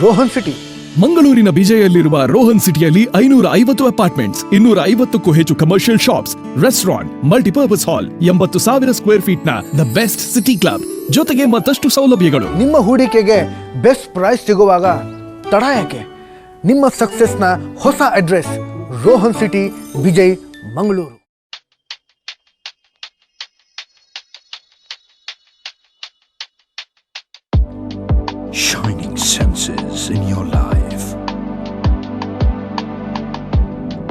ರೋಹನ್ ಸಿಟಿ. ಮಂಗಳೂರಿನ ಬಿಜೆಯಲ್ಲಿರುವ ರೋಹನ್ ಸಿಟಿಯಲ್ಲಿ 550 ಅಪಾರ್ಟ್ಮೆಂಟ್ಸ್, 250ಕ್ಕೂ ಹೆಚ್ಚು ಕಮರ್ಷಿಯಲ್ ಶಾಪ್ಸ್, ರೆಸ್ಟೋರೆಂಟ್, ಮಲ್ಟಿಪರ್ಪಸ್ ಹಾಲ್, 80,000 ಸ್ಕ್ವೇರ್ ಫೀಟ್ ನ ದ ಬೆಸ್ಟ್ ಸಿಟಿ ಕ್ಲಬ್, ಜೊತೆಗೆ ಮತ್ತಷ್ಟು ಸೌಲಭ್ಯಗಳು. ನಿಮ್ಮ ಹೂಡಿಕೆಗೆ ಬೆಸ್ಟ್ ಪ್ರೈಸ್ ಸಿಗುವಾಗ ತಡ ಯಾಕೆ? ನಿಮ್ಮ ಸಕ್ಸಸ್ನ ಹೊಸ address Rohan city, Vijay, Mangaluru. Shining senses in your life.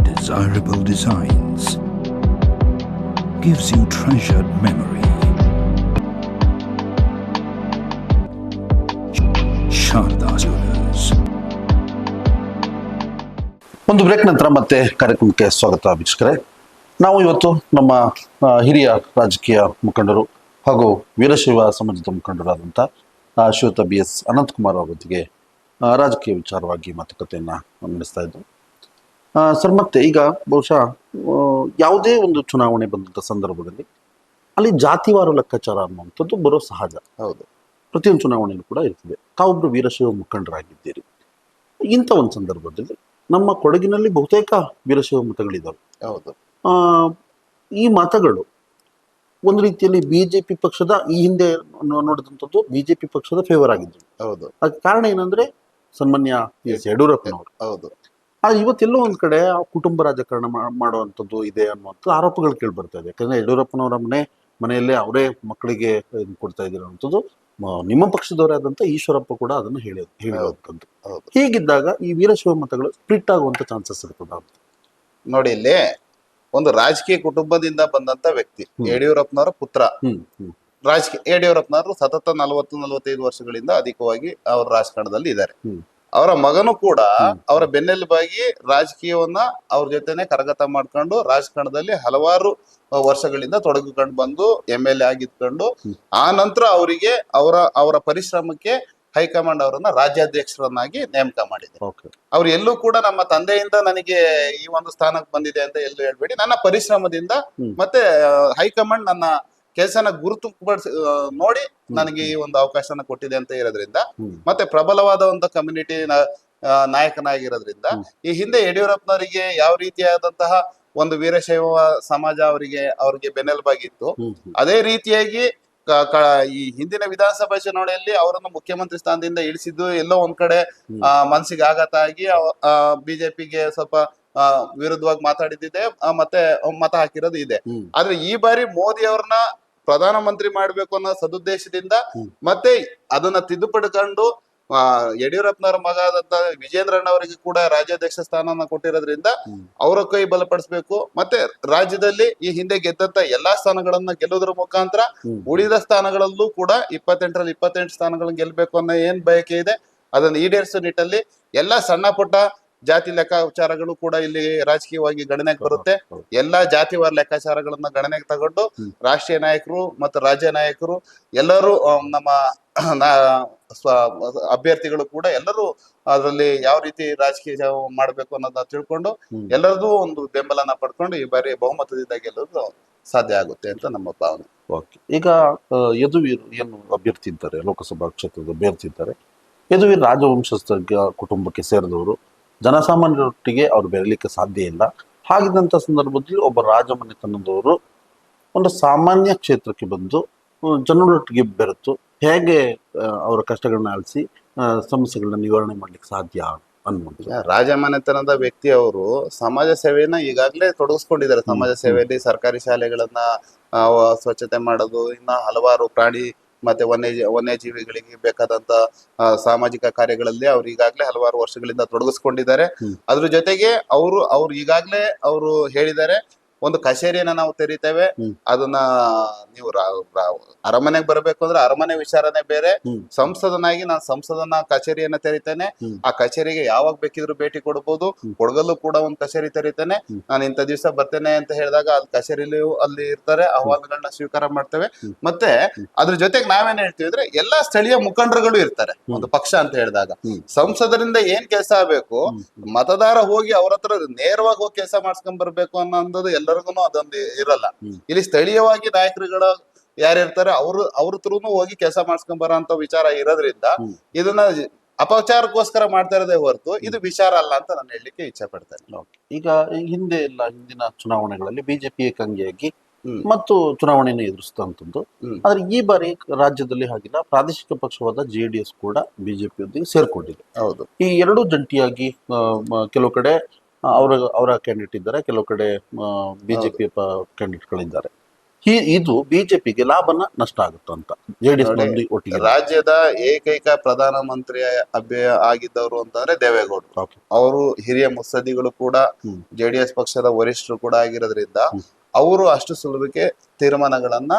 Desirable designs. Gives you treasured memory. Sharda Jewelers. ಒಂದು ಬ್ರೇಕ್ ನಂತರ ಮತ್ತೆ ಕಾರ್ಯಕ್ರಮಕ್ಕೆ ಸ್ವಾಗತ ವೀಕ್ಷಕರೇ. ನಾವು ಇವತ್ತು ನಮ್ಮ ಹಿರಿಯ ರಾಜಕೀಯ ಮುಖಂಡರು ಹಾಗೂ ವೀರಶೈವ ಸಮಾಜದ ಮುಖಂಡರಾದಂಥ ಶ್ರೀಯುತ BS ಅನಂತಕುಮಾರ್ ಅವರೊಂದಿಗೆ ರಾಜಕೀಯ ವಿಚಾರವಾಗಿ ಮಾತುಕತೆಯನ್ನ ನಡೆಸ್ತಾ ಇದ್ದರು. ಸರ್, ಮತ್ತೆ ಈಗ ಬಹುಶಃ ಯಾವುದೇ ಒಂದು ಚುನಾವಣೆ ಬಂದಂಥ ಸಂದರ್ಭದಲ್ಲಿ ಅಲ್ಲಿ ಜಾತಿವಾರು ಲೆಕ್ಕಾಚಾರ ಅನ್ನುವಂಥದ್ದು ಬರೋ ಸಹಜ. ಹೌದು, ಪ್ರತಿಯೊಂದು ಚುನಾವಣೆಯಲ್ಲೂ ಕೂಡ ಇರ್ತದೆ. ತಾವೊಬ್ಬರು ವೀರಶೈವ ಮುಖಂಡರಾಗಿದ್ದೀರಿ. ಇಂಥ ಒಂದು ಸಂದರ್ಭದಲ್ಲಿ ನಮ್ಮ ಕೊಡಗಿನಲ್ಲಿ ಬಹುತೇಕ ವೀರಶೈವ ಮತಗಳಿದ್ದಾವೆ. ಹೌದು. ಈ ಮತಗಳು ಒಂದು ರೀತಿಯಲ್ಲಿ ಬಿಜೆಪಿ ಪಕ್ಷದ, ಈ ಹಿಂದೆ ನೋಡಿದಂಥದ್ದು ಬಿಜೆಪಿ ಪಕ್ಷದ ಫೇವರ್ ಆಗಿದ್ರು. ಹೌದು. ಅದಕ್ಕೆ ಕಾರಣ ಏನಂದ್ರೆ ಸನ್ಮಾನ್ಯ BS ಯಡಿಯೂರಪ್ಪನವರು. ಹೌದು. ಇವತ್ತೆಲ್ಲೋ ಒಂದ್ ಕಡೆ ಕುಟುಂಬ ರಾಜಕಾರಣ ಮಾಡುವಂಥದ್ದು ಇದೆ ಅನ್ನುವಂಥ ಆರೋಪಗಳು ಕೇಳಿ ಬರ್ತಾ ಇದೆ. ಯಾಕಂದ್ರೆ ಯಡಿಯೂರಪ್ಪನವರ ಮನೆಯಲ್ಲೇ ಅವರೇ ಮಕ್ಕಳಿಗೆ ಕೊಡ್ತಾ ಇದ್ದೀರ ಅನ್ನೋದು ನಿಮ್ಮ ಪಕ್ಷದವರೇ ಆದಂತ ಈಶ್ವರಪ್ಪ ಕೂಡ ಅದನ್ನು ಹೇಳಿರುವಂಥದ್ದು. ಹೀಗಿದ್ದಾಗ ಈ ವೀರಶೈವ ಮತಗಳು ಸ್ಪ್ಲಿಟ್ ಆಗುವಂತ ಚಾನ್ಸಸ್ ಇರ್ತದ? ನೋಡಿ, ಇಲ್ಲಿ ಒಂದು ರಾಜಕೀಯ ಕುಟುಂಬದಿಂದ ಬಂದಂತ ವ್ಯಕ್ತಿ ಯಡಿಯೂರಪ್ಪನವರ ಪುತ್ರ. ಯಡಿಯೂರಪ್ಪನವರು ಸತತ 40-45 ವರ್ಷಗಳಿಂದ ಅಧಿಕವಾಗಿ ಅವರ ರಾಜಕಾರಣದಲ್ಲಿ ಇದ್ದಾರೆ. ಅವರ ಮಗನು ಕೂಡ ಅವರ ಬೆನ್ನೆಲುಬಾಗಿ ರಾಜಕೀಯವನ್ನ ಅವ್ರ ಜೊತೆನೆ ಕರಗತ ಮಾಡ್ಕೊಂಡು ರಾಜಕಾರಣದಲ್ಲಿ ಹಲವಾರು ವರ್ಷಗಳಿಂದ ತೊಡಗಿಕೊಂಡು ಬಂದು MLA ಆಗಿದ್ಕೊಂಡು ಆ ನಂತರ ಅವರಿಗೆ ಅವರ ಪರಿಶ್ರಮಕ್ಕೆ ಹೈಕಮಾಂಡ್ ಅವರನ್ನ ರಾಜ್ಯಾಧ್ಯಕ್ಷರನ್ನಾಗಿ ನೇಮಕ ಮಾಡಿದೆ. ಅವ್ರು ಎಲ್ಲೂ ಕೂಡ ನಮ್ಮ ತಂದೆಯಿಂದ ನನಗೆ ಈ ಒಂದು ಸ್ಥಾನಕ್ಕೆ ಬಂದಿದೆ ಅಂತ ಎಲ್ಲೂ ಹೇಳ್ಬೇಡಿ, ನನ್ನ ಪರಿಶ್ರಮದಿಂದ ಮತ್ತೆ ಹೈಕಮಾಂಡ್ ನನ್ನ ಕೆಲಸನ ಗುರುತು ನೋಡಿ ನನಗೆ ಈ ಒಂದು ಅವಕಾಶನ ಕೊಟ್ಟಿದೆ ಅಂತ ಇರೋದ್ರಿಂದ, ಮತ್ತೆ ಪ್ರಬಲವಾದ ಒಂದು ಕಮ್ಯುನಿಟಿ ನಾಯಕನಾಗಿರೋದ್ರಿಂದ ಈ ಹಿಂದೆ ಯಡಿಯೂರಪ್ಪನವರಿಗೆ ಯಾವ ರೀತಿಯಾದಂತಹ ಒಂದು ವೀರಶೈವ ಸಮಾಜ ಅವ್ರಿಗೆ ಬೆನ್ನೆಲುಬಾಗಿತ್ತು, ಅದೇ ರೀತಿಯಾಗಿ ಈ ಹಿಂದಿನ ವಿಧಾನಸಭಾ ಚುನಾವಣೆಯಲ್ಲಿ ಅವರನ್ನು ಮುಖ್ಯಮಂತ್ರಿ ಸ್ಥಾನದಿಂದ ಇಳಿಸಿದ್ದು ಎಲ್ಲೋ ಒಂದ್ ಕಡೆ ಮನಸ್ಸಿಗೆ ಆಘಾತ ಆಗಿ ಬಿಜೆಪಿಗೆ ಸ್ವಲ್ಪ ವಿರುದ್ಧವಾಗಿ ಮಾತಾಡಿದ್ದಿದೆ, ಮತ್ತೆ ಮತ ಹಾಕಿರೋದು ಇದೆ. ಆದ್ರೆ ಈ ಬಾರಿ ಮೋದಿ ಅವ್ರನ್ನ ಪ್ರಧಾನಮಂತ್ರಿ ಮಾಡ್ಬೇಕು ಅನ್ನೋ ಸದುದ್ದೇಶದಿಂದ ಮತ್ತೆ ಅದನ್ನ ತಿದ್ದುಪಡಿಕೊಂಡು ಯಡಿಯೂರಪ್ಪನವರ ಮಗ ಆದಂತ ವಿಜೇಂದ್ರಣ್ಣ ಅವರಿಗೆ ಕೂಡ ರಾಜ್ಯಾಧ್ಯಕ್ಷ ಸ್ಥಾನನ ಕೊಟ್ಟಿರೋದ್ರಿಂದ ಅವರ ಕೈ ಬಲಪಡಿಸ್ಬೇಕು. ಮತ್ತೆ ರಾಜ್ಯದಲ್ಲಿ ಈ ಹಿಂದೆ ಗೆದ್ದಂತ ಎಲ್ಲಾ ಸ್ಥಾನಗಳನ್ನ ಗೆಲ್ಲುವುದರ ಮುಖಾಂತರ ಉಳಿದ ಸ್ಥಾನಗಳಲ್ಲೂ ಕೂಡ 28ರಲ್ಲಿ 28 ಸ್ಥಾನಗಳನ್ನ ಗೆಲ್ಬೇಕು ಅನ್ನೋ ಏನ್ ಬಯಕೆ ಇದೆ ಅದನ್ನ ಈಡೇರಿಸೋ ನಿಟ್ಟಲ್ಲಿ ಎಲ್ಲಾ ಸಣ್ಣ ಪುಟ್ಟ ಜಾತಿ ಲೆಕ್ಕಾಚಾರಗಳು ಕೂಡ ಇಲ್ಲಿ ರಾಜಕೀಯವಾಗಿ ಗಣನೆಗೆ ಬರುತ್ತೆ. ಎಲ್ಲಾ ಜಾತಿವಾರ ಲೆಕ್ಕಾಚಾರಗಳನ್ನ ಗಣನೆಗೆ ತಗೊಂಡು ರಾಷ್ಟ್ರೀಯ ನಾಯಕರು ಮತ್ತು ರಾಜ್ಯ ನಾಯಕರು ಎಲ್ಲರೂ ನಮ್ಮ ಅಭ್ಯರ್ಥಿಗಳು ಕೂಡ ಎಲ್ಲರೂ ಅದರಲ್ಲಿ ಯಾವ ರೀತಿ ರಾಜಕೀಯ ಮಾಡ್ಬೇಕು ಅನ್ನೋದನ್ನ ತಿಳ್ಕೊಂಡು ಎಲ್ಲರದು ಒಂದು ಬೆಂಬಲನ ಪಡ್ಕೊಂಡು ಈ ಬಾರಿ ಬಹುಮತದಿಂದ ಗೆಲ್ಲೋದು ಸಾಧ್ಯ ಆಗುತ್ತೆ ಅಂತ ನಮ್ಮ ಭಾವನೆ. ಓಕೆ, ಈಗ ಯದುವೀರ್ ಏನು ಅಭ್ಯರ್ಥಿ ಇದ್ದಾರೆ, ಲೋಕಸಭಾ ಕ್ಷೇತ್ರದ ಅಭ್ಯರ್ಥಿ ಇದ್ದಾರೆ, ಯದುವೀರ್ ರಾಜವಂಶಸ್ಥ ಕುಟುಂಬಕ್ಕೆ ಸೇರಿದವರು, ಜನಸಾಮಾನ್ಯರೊಟ್ಟಿಗೆ ಅವ್ರು ಬೆರಲಿಕ್ಕೆ ಸಾಧ್ಯ ಇಲ್ಲ. ಹಾಗಿದ್ದಂಥ ಸಂದರ್ಭದಲ್ಲಿ ಒಬ್ಬ ರಾಜಮನೆತನದವರು ಒಂದು ಸಾಮಾನ್ಯ ಕ್ಷೇತ್ರಕ್ಕೆ ಬಂದು ಜನರೊಟ್ಟಿಗೆ ಬೆರೆತು ಹೇಗೆ ಅವರ ಕಷ್ಟಗಳನ್ನ ಆಲಿಸಿ ಸಮಸ್ಯೆಗಳನ್ನ ನಿವಾರಣೆ ಮಾಡ್ಲಿಕ್ಕೆ ಸಾಧ್ಯ ಅನ್ನುವಂಥದ್ದು. ರಾಜಮನೆತನದ ವ್ಯಕ್ತಿ ಅವರು ಸಮಾಜ ಸೇವೆಯನ್ನ ಈಗಾಗಲೇ ತೊಡಗಿಸ್ಕೊಂಡಿದ್ದಾರೆ. ಸಮಾಜ ಸೇವೆಯಲ್ಲಿ ಸರ್ಕಾರಿ ಶಾಲೆಗಳನ್ನ ಸ್ವಚ್ಛತೆ ಮಾಡೋದು, ಇನ್ನ ಹಲವಾರು ಪ್ರಾಣಿ ಮತ್ತೆ ವನ್ಯಜೀವಿಗಳಿಗೆ ಬೇಕಾದಂತ ಸಾಮಾಜಿಕ ಕಾರ್ಯಗಳಲ್ಲಿ ಅವ್ರು ಈಗಾಗಲೇ ಹಲವಾರು ವರ್ಷಗಳಿಂದ ತೊಡಗಿಸ್ಕೊಂಡಿದ್ದಾರೆ. ಅದ್ರ ಜೊತೆಗೆ ಅವ್ರು ಈಗಾಗಲೇ ಅವರು ಹೇಳಿದ್ದಾರೆ, ಒಂದು ಕಚೇರಿಯನ್ನ ನಾವು ತೆರಿತೇವೆ, ಅದನ್ನ ನೀವು ಅರಮನೆಗೆ ಬರಬೇಕು ಅಂದ್ರೆ ಅರಮನೆ ವಿಚಾರನೆ ಬೇರೆ, ಸಂಸದನಾಗಿ ನಾನು ಸಂಸದನ ಕಚೇರಿಯನ್ನ ತೆರಿತೇನೆ, ಆ ಕಚೇರಿಗೆ ಯಾವಾಗ ಬೇಕಿದ್ರು ಭೇಟಿ ಕೊಡ್ಬೋದು, ಕೊಡಗಲ್ಲೂ ಕೂಡ ಒಂದು ಕಚೇರಿ ತೆರಿತೇನೆ, ನಾನು ಇಂಥ ದಿವಸ ಬರ್ತೇನೆ ಅಂತ ಹೇಳಿದಾಗ ಅಲ್ಲಿ ಕಚೇರಿಲಿ ಅಲ್ಲಿ ಇರ್ತಾರೆ, ಅಹವಾಲುಗಳನ್ನ ಸ್ವೀಕಾರ ಮಾಡ್ತೇವೆ. ಮತ್ತೆ ಅದ್ರ ಜೊತೆಗೆ ನಾವೇನ್ ಹೇಳ್ತೀವಿ ಅಂದ್ರೆ ಎಲ್ಲಾ ಸ್ಥಳೀಯ ಮುಖಂಡರುಗಳು ಇರ್ತಾರೆ. ಒಂದು ಪಕ್ಷ ಅಂತ ಹೇಳಿದಾಗ ಸಂಸದರಿಂದ ಏನ್ ಕೆಲಸ ಆಗ್ಬೇಕು, ಮತದಾರ ಹೋಗಿ ಅವ್ರ ಹತ್ರ ನೇರವಾಗಿ ಹೋಗಿ ಕೆಲಸ ಮಾಡ್ಸ್ಕೊಂಡ್ ಬರ್ಬೇಕು ಅನ್ನೋದು ಎಲ್ಲರಿಗೂ ಅದೊಂದು ಇರಲ್ಲ. ಇಲ್ಲಿ ಸ್ಥಳೀಯವಾಗಿ ನಾಯಕರುಗಳು ಯಾರಿರ್ತಾರೆ ಅವ್ರ ಹತ್ರನು ಹೋಗಿ ಕೆಲಸ ಮಾಡ್ಸ್ಕೊಂಡ್ ಬರೋ ಅಂತ ವಿಚಾರ ಇರೋದ್ರಿಂದ ಇದನ್ನ ಅಪಚಾರಕ್ಕೋಸ್ಕರ ಮಾಡ್ತಾ ಇರೋದೇ ಹೊರತು ಇದು ವಿಚಾರ ಅಲ್ಲ ಅಂತ ನಾನು ಹೇಳಲಿಕ್ಕೆ ಇಚ್ಛೆ ಪಡ್ತೇನೆ. ಈಗ ಹಿಂದಿನ ಚುನಾವಣೆಗಳಲ್ಲಿ ಬಿಜೆಪಿ ಏಕಾಂಗಿಯಾಗಿ ಮತ್ತು ಚುನಾವಣೆಯನ್ನು ಎದುರಿಸಿದಂಥದ್ದು. ಆದ್ರೆ ಈ ಬಾರಿ ರಾಜ್ಯದಲ್ಲಿ ಹಾಗಿಲ್ಲ, ಪ್ರಾದೇಶಿಕ ಪಕ್ಷವಾದ JDS ಕೂಡ ಬಿಜೆಪಿಯೊಂದಿಗೆ ಸೇರ್ಕೊಂಡಿದೆ. ಹೌದು, ಈ ಎರಡು ಜಂಟಿಯಾಗಿ ಕೆಲವು ಕಡೆ ಅವರ ಕ್ಯಾಂಡಿಡೇಟ್ ಇದ್ದಾರೆ, ಕೆಲವು ಕಡೆ ಬಿಜೆಪಿ ಕ್ಯಾಂಡಿಡೇಟ್ಗಳಿದ್ದಾರೆ. ಇದು ಬಿಜೆಪಿಗೆ ಲಾಭನ ನಷ್ಟ ಆಗುತ್ತೆ ಅಂತ JDS ಒಟ್ಟಿಗೆ. ರಾಜ್ಯದ ಏಕೈಕ ಪ್ರಧಾನಮಂತ್ರಿ ಆಗಿದ್ದವರು ಅಂತಂದ್ರೆ ದೇವೇಗೌಡರು. ಅವರು ಹಿರಿಯ ಮುತ್ಸದ್ದಿಗಳು ಕೂಡ, JDS ಪಕ್ಷದ ವರಿಷ್ಠರು ಕೂಡ ಆಗಿರೋದ್ರಿಂದ ಅವರು ಅಷ್ಟು ಸುಲಭಕ್ಕೆ ತೀರ್ಮಾನಗಳನ್ನ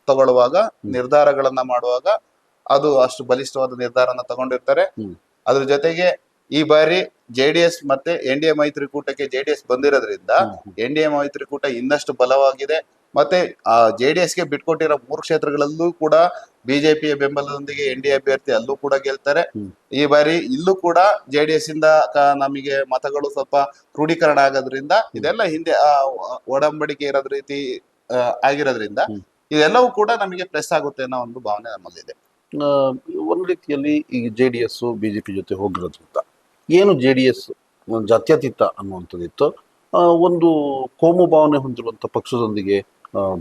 ತಗೊಳ್ಳುವಾಗ, ನಿರ್ಧಾರಗಳನ್ನ ಮಾಡುವಾಗ ಅದು ಅಷ್ಟು ಬಲಿಷ್ಠವಾದ ನಿರ್ಧಾರನ ತಗೊಂಡಿರ್ತಾರೆ. ಅದ್ರ ಜೊತೆಗೆ ಈ ಬಾರಿ JDS ಮತ್ತೆ NDA ಮೈತ್ರಿಕೂಟಕ್ಕೆ JDS ಬಂದಿರೋದ್ರಿಂದ NDA ಮೈತ್ರಿಕೂಟ ಇನ್ನಷ್ಟು ಬಲವಾಗಿದೆ. ಮತ್ತೆ JDSಗೆ ಬಿಟ್ಕೊಟ್ಟಿರೋ 3 ಕ್ಷೇತ್ರಗಳಲ್ಲೂ ಕೂಡ ಬಿಜೆಪಿಯ ಬೆಂಬಲದೊಂದಿಗೆ NDA ಅಭ್ಯರ್ಥಿ ಅಲ್ಲೂ ಕೂಡ ಗೆಲ್ತಾರೆ. ಈ ಬಾರಿ ಇಲ್ಲೂ ಕೂಡ JDS ಇಂದ ನಮಗೆ ಮತಗಳು ಸ್ವಲ್ಪ ಕ್ರೋಢೀಕರಣ ಆಗೋದ್ರಿಂದ ಇದೆಲ್ಲ ಹಿಂದೆ ಒಡಂಬಡಿಕೆ ಇರೋದ್ ರೀತಿ ಆಗಿರೋದ್ರಿಂದ ಇದೆಲ್ಲವೂ ಕೂಡ ನಮಗೆ ಪ್ಲಸ್ ಆಗುತ್ತೆ ಅನ್ನೋ ಒಂದು ಭಾವನೆ ನಮ್ಮಲ್ಲಿದೆ. ಒಂದ್ ರೀತಿಯಲ್ಲಿ ಈ JDS ಬಿಜೆಪಿ ಜೊತೆ ಹೋಗಿರೋದ್ರಿಂದ ಏನು JDS ಜಾತ್ಯತೀತ ಅನ್ನುವಂಥದ್ದಿತ್ತು, ಒಂದು ಕೋಮು ಭಾವನೆ ಹೊಂದಿರುವಂತ ಪಕ್ಷದೊಂದಿಗೆ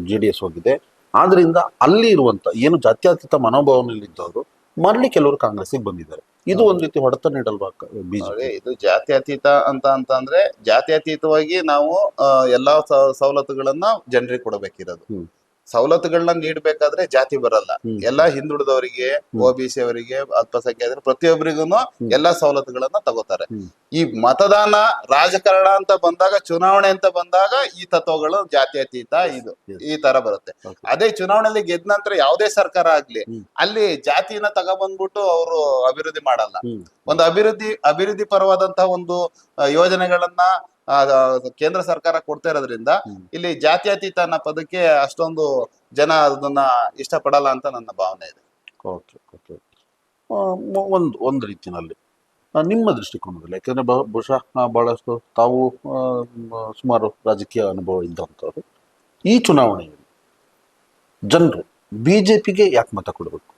JDS ಹೋಗಿದೆ. ಆದ್ರಿಂದ ಅಲ್ಲಿ ಇರುವಂತ ಏನು ಜಾತ್ಯತೀತ ಮನೋಭಾವನೆಯಲ್ಲಿದ್ದವರು ಮರಳಿ ಕೆಲವರು ಕಾಂಗ್ರೆಸ್ಗೆ ಬಂದಿದ್ದಾರೆ. ಇದು ಒಂದ್ ರೀತಿ ಹೊಡೆತ ನೀಡಲ್ವಾ ಬಿಜೆಪಿ? ಇದು ಜಾತ್ಯತೀತ ಅಂದ್ರೆ ಜಾತ್ಯತೀತವಾಗಿ ನಾವು ಎಲ್ಲಾ ಸವಲತ್ತುಗಳನ್ನ ಜನರಿಗೆ ಕೊಡಬೇಕಿರೋದು. ಸವಲತ್ತುಗಳನ್ನ ನೀಡಬೇಕಾದ್ರೆ ಜಾತಿ ಬರಲ್ಲ. ಎಲ್ಲಾ ಹಿಂದುಳಿದವರಿಗೆ, OBC ಅವರಿಗೆ, ಅಲ್ಪಸಂಖ್ಯಾತರು ಪ್ರತಿಯೊಬ್ಬರಿಗೂ ಎಲ್ಲಾ ಸವಲತ್ತುಗಳನ್ನ ತಗೋತಾರೆ. ಈ ಮತದಾನ ರಾಜಕಾರಣ ಅಂತ ಬಂದಾಗ, ಚುನಾವಣೆ ಅಂತ ಬಂದಾಗ ಈ ತತ್ವಗಳು ಜಾತ್ಯತೀತ ಈ ತರ ಬರುತ್ತೆ. ಅದೇ ಚುನಾವಣೆಯಲ್ಲಿ ಗೆದ್ದ ನಂತರ ಯಾವುದೇ ಸರ್ಕಾರ ಆಗ್ಲಿ ಅಲ್ಲಿ ಜಾತಿನ ತಗೊಬಂದ್ಬಿಟ್ಟು ಅವರು ಅಭಿವೃದ್ಧಿ ಮಾಡಲ್ಲ. ಒಂದು ಅಭಿವೃದ್ಧಿ ಪರವಾದಂತಹ ಒಂದು ಯೋಜನೆಗಳನ್ನ ಕೇಂದ್ರ ಸರ್ಕಾರ ಕೊಡ್ತಾ ಇರೋದ್ರಿಂದ ಇಲ್ಲಿ ಜಾತ್ಯತೀತ ಅನ್ನೋ ಪದಕ್ಕೆ ಅಷ್ಟೊಂದು ಜನ ಅದನ್ನ ಇಷ್ಟಪಡಲ್ಲ ಅಂತ ನನ್ನ ಭಾವನೆ ಇದೆ. ಒಂದು ರೀತಿಯಲ್ಲಿ ನಿಮ್ಮ ದೃಷ್ಟಿಕೋನದಲ್ಲಿ, ಯಾಕಂದ್ರೆ ಬಹುಶಃ ಬಹಳಷ್ಟು ತಾವು ಸುಮಾರು ರಾಜಕೀಯ ಅನುಭವ ಇದ್ದಂಥವ್ರು, ಈ ಚುನಾವಣೆಯಲ್ಲಿ ಜನರು ಬಿಜೆಪಿಗೆ ಯಾಕೆ ಮತ ಕೊಡಬೇಕು?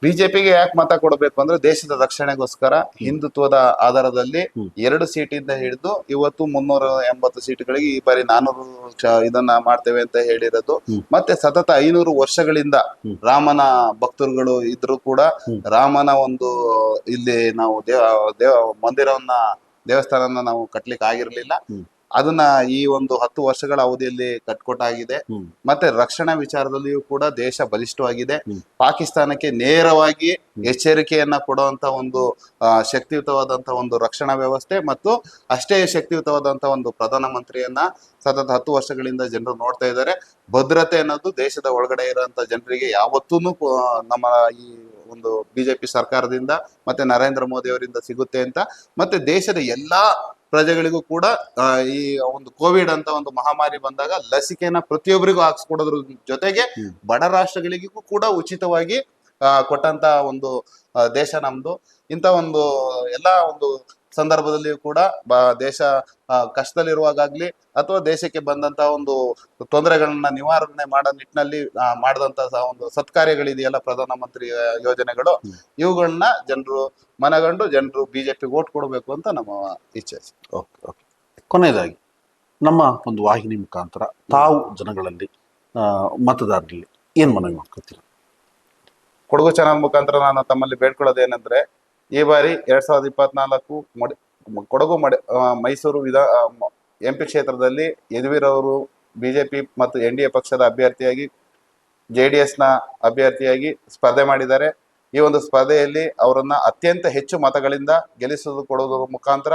ಬಿಜೆಪಿಗೆ ಯಾಕೆ ಮತ ಕೊಡಬೇಕು ಅಂದ್ರೆ ದೇಶದ ರಕ್ಷಣೆಗೋಸ್ಕರ ಹಿಂದುತ್ವದ ಆಧಾರದಲ್ಲಿ 2 ಸೀಟಿಂದ ಹಿಡಿದು ಇವತ್ತು 380 ಸೀಟ್ಗಳಿಗೆ ಈ ಬಾರಿ 400 ಇದನ್ನ ಮಾಡ್ತೇವೆ ಅಂತ ಹೇಳಿರೋದು. ಮತ್ತೆ ಸತತ 500 ವರ್ಷಗಳಿಂದ ರಾಮನ ಭಕ್ತರುಗಳು ಇದ್ರು ಕೂಡ ರಾಮನ ಒಂದು ಇಲ್ಲಿ ನಾವು ದೇವಸ್ಥಾನನ ನಾವು ಕಟ್ಲಿಕ್ಕೆ ಆಗಿರ್ಲಿಲ್ಲ. ಅದನ್ನ ಈ ಒಂದು 10 ವರ್ಷಗಳ ಅವಧಿಯಲ್ಲಿ ಕಟ್ಕೊಟ್ಟಾಗಿದೆ. ಮತ್ತೆ ರಕ್ಷಣಾ ವಿಚಾರದಲ್ಲಿಯೂ ಕೂಡ ದೇಶ ಬಲಿಷ್ಠವಾಗಿದೆ. ಪಾಕಿಸ್ತಾನಕ್ಕೆ ನೇರವಾಗಿ ಎಚ್ಚರಿಕೆಯನ್ನ ಕೊಡುವಂತ ಒಂದು ಶಕ್ತಿಯುತವಾದಂತ ಒಂದು ರಕ್ಷಣಾ ವ್ಯವಸ್ಥೆ ಮತ್ತು ಅಷ್ಟೇ ಶಕ್ತಿಯುತವಾದಂತ ಒಂದು ಪ್ರಧಾನಮಂತ್ರಿಯನ್ನ ಸತತ 10 ವರ್ಷಗಳಿಂದ ಜನರು ನೋಡ್ತಾ ಇದ್ದಾರೆ. ಭದ್ರತೆ ಅನ್ನೋದು ದೇಶದ ಒಳಗಡೆ ಇರುವಂತ ಜನರಿಗೆ ಯಾವತ್ತೂ ನಮ್ಮ ಈ ಒಂದು ಬಿಜೆಪಿ ಸರ್ಕಾರದಿಂದ ಮತ್ತೆ ನರೇಂದ್ರ ಮೋದಿ ಅವರಿಂದ ಸಿಗುತ್ತೆ ಅಂತ, ಮತ್ತೆ ದೇಶದ ಎಲ್ಲಾ ಪ್ರಜೆಗಳಿಗೂ ಕೂಡ ಈ ಒಂದು ಕೋವಿಡ್ ಅಂತ ಒಂದು ಮಹಾಮಾರಿ ಬಂದಾಗ ಲಸಿಕೆನ ಪ್ರತಿಯೊಬ್ಬರಿಗೂ ಹಾಕ್ಸ್ಕೊಡೋದ್ರ ಜೊತೆಗೆ ಬಡ ರಾಷ್ಟ್ರಗಳಿಗೂ ಕೂಡ ಉಚಿತವಾಗಿ ಕೊಟ್ಟಂತ ಒಂದು ದೇಶ ನಮ್ದು. ಇಂಥ ಒಂದು ಎಲ್ಲಾ ಒಂದು ಸಂದರ್ಭದಲ್ಲಿಯೂ ಕೂಡ ದೇಶ ಕಷ್ಟದಲ್ಲಿರುವಾಗಲಿ ಅಥವಾ ದೇಶಕ್ಕೆ ಬಂದಂತ ಒಂದು ತೊಂದರೆಗಳನ್ನ ನಿವಾರಣೆ ಮಾಡೋ ನಿಟ್ಟಿನಲ್ಲಿ ಮಾಡಿದಂತ ಒಂದು ಸತ್ಕಾರ್ಯಗಳಿದೆಯಲ್ಲ ಪ್ರಧಾನಮಂತ್ರಿ ಯೋಜನೆಗಳು, ಇವುಗಳನ್ನ ಜನರು ಮನಗಂಡು ಜನರು ಬಿಜೆಪಿ ವೋಟ್ ಕೊಡಬೇಕು ಅಂತ ನಮ್ಮ ಇಚ್ಛೆ. ಓಕೆ. ಕೊನೆಯದಾಗಿ ನಮ್ಮ ಒಂದು ವಾಹಿನಿ ಮುಖಾಂತರ ತಾವು ಜನಗಳಲ್ಲಿ ಮತದಾರರಲ್ಲಿ ಏನ್ ಮನವಿ ಮಾಡ್ಕೊತೀರ? ಕೊಡಗು ಚಾನಲ್ ಮುಖಾಂತರ ನಾನು ತಮ್ಮಲ್ಲಿ ಬೇಡ್ಕೊಳ್ಳೋದೇನೆಂದ್ರೆ, ಈ ಬಾರಿ 2024 ಕೊಡಗು ಮೈಸೂರು MP ಕ್ಷೇತ್ರದಲ್ಲಿ ಯದುವೀರ್ ಅವರು ಬಿಜೆಪಿ ಮತ್ತು NDA ಪಕ್ಷದ ಅಭ್ಯರ್ಥಿಯಾಗಿ JDS ನ ಅಭ್ಯರ್ಥಿಯಾಗಿ ಸ್ಪರ್ಧೆ ಮಾಡಿದ್ದಾರೆ. ಈ ಒಂದು ಸ್ಪರ್ಧೆಯಲ್ಲಿ ಅವರನ್ನ ಅತ್ಯಂತ ಹೆಚ್ಚು ಮತಗಳಿಂದ ಕೊಡುವುದರ ಮುಖಾಂತರ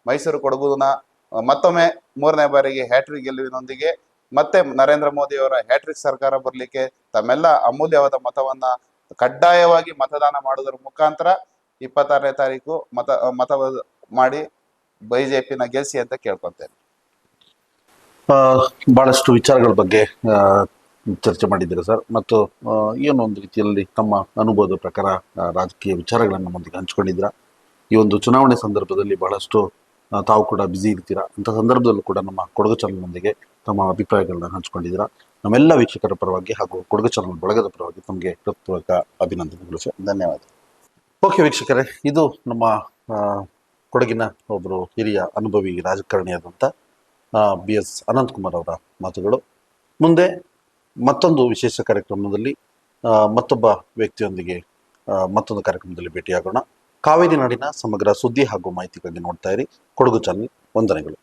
ಮೈಸೂರು ಕೊಡಗುನ ಮತ್ತೊಮ್ಮೆ 3ನೇ ಬಾರಿಗೆ ಹ್ಯಾಟ್ರಿಕ್ ಗೆಲುವಿನೊಂದಿಗೆ ಮತ್ತೆ ನರೇಂದ್ರ ಮೋದಿ ಅವರ ಹ್ಯಾಟ್ರಿಕ್ ಸರ್ಕಾರ ಬರಲಿಕ್ಕೆ ತಮ್ಮೆಲ್ಲ ಅಮೂಲ್ಯವಾದ ಮತವನ್ನ ಕಡ್ಡಾಯವಾಗಿ ಮತದಾನ ಮಾಡುವುದರ ಮುಖಾಂತರ 26ನೇ ತಾರೀಕು ಮತ ಮಾಡಿ ಬಿಜೆಪಿನ ಗೆಲ್ಸಿ ಅಂತ ಕೇಳ್ಕೊತೇನೆ. ಬಹಳಷ್ಟು ವಿಚಾರಗಳ ಬಗ್ಗೆ ಚರ್ಚೆ ಮಾಡಿದ್ದೀರಾ ಸರ್, ಮತ್ತು ಏನೋ ಒಂದು ರೀತಿಯಲ್ಲಿ ತಮ್ಮ ಅನುಭವದ ಪ್ರಕಾರ ರಾಜಕೀಯ ವಿಚಾರಗಳನ್ನು ನಮ್ಮೊಂದಿಗೆ ಹಂಚ್ಕೊಂಡಿದ್ದೀರಾ. ಈ ಒಂದು ಚುನಾವಣೆ ಸಂದರ್ಭದಲ್ಲಿ ಬಹಳಷ್ಟು ತಾವು ಕೂಡ ಬ್ಯುಸಿ ಇರ್ತೀರಾ. ಅಂಥ ಸಂದರ್ಭದಲ್ಲೂ ಕೂಡ ನಮ್ಮ ಕೊಡಗು ಚಾನಲ್ನೊಂದಿಗೆ ತಮ್ಮ ಅಭಿಪ್ರಾಯಗಳನ್ನ ಹಂಚ್ಕೊಂಡಿದ್ದೀರಾ. ನಮ್ಮೆಲ್ಲ ವೀಕ್ಷಕರ ಪರವಾಗಿ ಹಾಗೂ ಕೊಡಗು ಚಾನಲ್ ಬಳಗದ ಪರವಾಗಿ ತಮಗೆ ಹೃತ್ಪೂರ್ವಕ ಅಭಿನಂದನೆಗಳು ಸರ್. ಧನ್ಯವಾದ. ಓಕೆ ವೀಕ್ಷಕರೇ, ಇದು ನಮ್ಮ ಕೊಡಗಿನ ಒಬ್ಬರು ಹಿರಿಯ ಅನುಭವಿ ರಾಜಕಾರಣಿಯಾದಂಥ BS ಅನಂತಕುಮಾರ್ ಅವರ ಮಾತುಗಳು. ಮುಂದೆ ಮತ್ತೊಂದು ವಿಶೇಷ ಕಾರ್ಯಕ್ರಮದಲ್ಲಿ ಮತ್ತೊಬ್ಬ ವ್ಯಕ್ತಿಯೊಂದಿಗೆ ಮತ್ತೊಂದು ಕಾರ್ಯಕ್ರಮದಲ್ಲಿ ಭೇಟಿಯಾಗೋಣ. ಕಾವೇರಿ ನಾಡಿನ ಸಮಗ್ರ ಸುದ್ದಿ ಹಾಗೂ ಮಾಹಿತಿಗಾಗಿ ನೋಡ್ತಾ ಇರಿ ಕೊಡಗು ಚಾನಲ್. ವಂದನೆಗಳು.